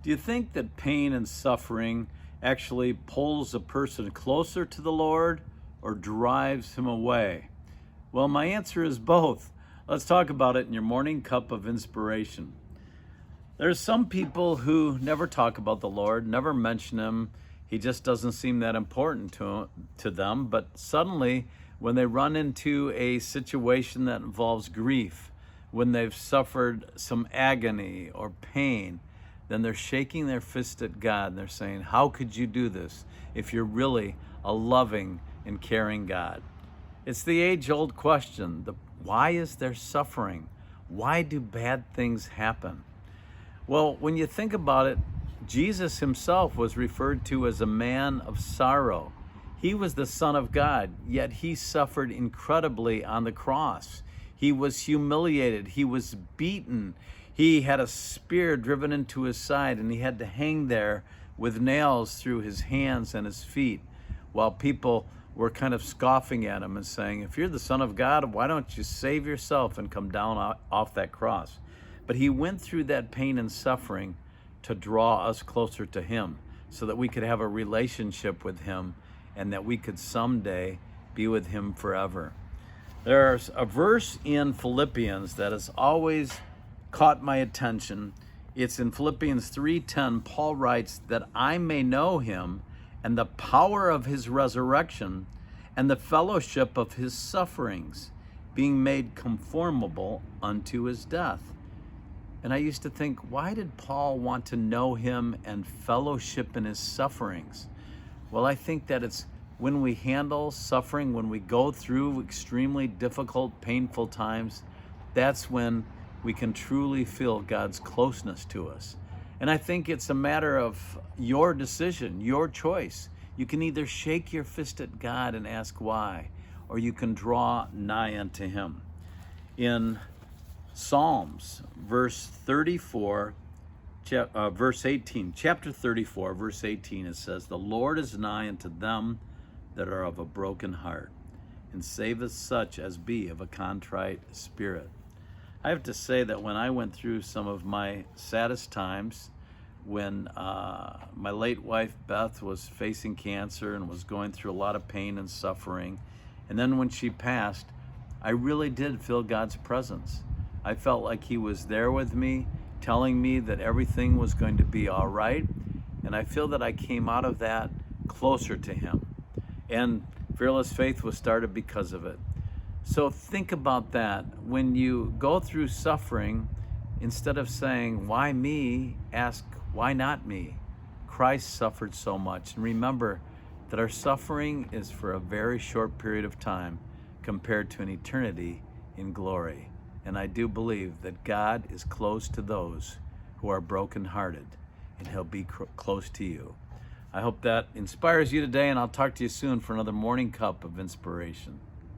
Do you think that pain and suffering actually pulls a person closer to the Lord or drives him away? Well, my answer is both. Let's talk about it in your morning cup of inspiration. There's some people who never talk about the Lord, never mention him. He just doesn't seem that important to them. But suddenly, when they run into a situation that involves grief, when they've suffered some agony or pain, then they're shaking their fist at God and they're saying, how could you do this if you're really a loving and caring God? It's the age-old question, why is there suffering? Why do bad things happen? Well, when you think about it, Jesus himself was referred to as a man of sorrow. He was the Son of God, yet he suffered incredibly on the cross. He was humiliated. He was beaten. He had a spear driven into his side, and he had to hang there with nails through his hands and his feet, while people were kind of scoffing at him and saying, if you're the Son of God, why don't you save yourself and come down off that cross? But he went through that pain and suffering to draw us closer to him so that we could have a relationship with him and that we could someday be with him forever. There's a verse in Philippians that has always caught my attention. It's in Philippians 3:10. Paul writes that I may know him and the power of his resurrection and the fellowship of his sufferings, being made conformable unto his death. And I used to think, why did Paul want to know him and fellowship in his sufferings? Well, I think that it's when we handle suffering, when we go through extremely difficult, painful times, that's when we can truly feel God's closeness to us. And I think it's a matter of your decision, your choice. You can either shake your fist at God and ask why, or you can draw nigh unto him. In Psalms, verse 34, verse 18, chapter 34, verse 18, it says, the Lord is nigh unto them that are of a broken heart, and saveth such as be of a contrite spirit. I have to say that when I went through some of my saddest times, when my late wife Beth was facing cancer and was going through a lot of pain and suffering, and then when she passed, I really did feel God's presence. I felt like he was there with me, telling me that everything was going to be all right, and I feel that I came out of that closer to him. And Fearless Faith was started because of it. So think about that. When you go through suffering, instead of saying, why me, ask, why not me? Christ suffered so much. And remember that our suffering is for a very short period of time compared to an eternity in glory. And I do believe that God is close to those who are brokenhearted, and he'll be close to you. I hope that inspires you today, and I'll talk to you soon for another morning cup of inspiration.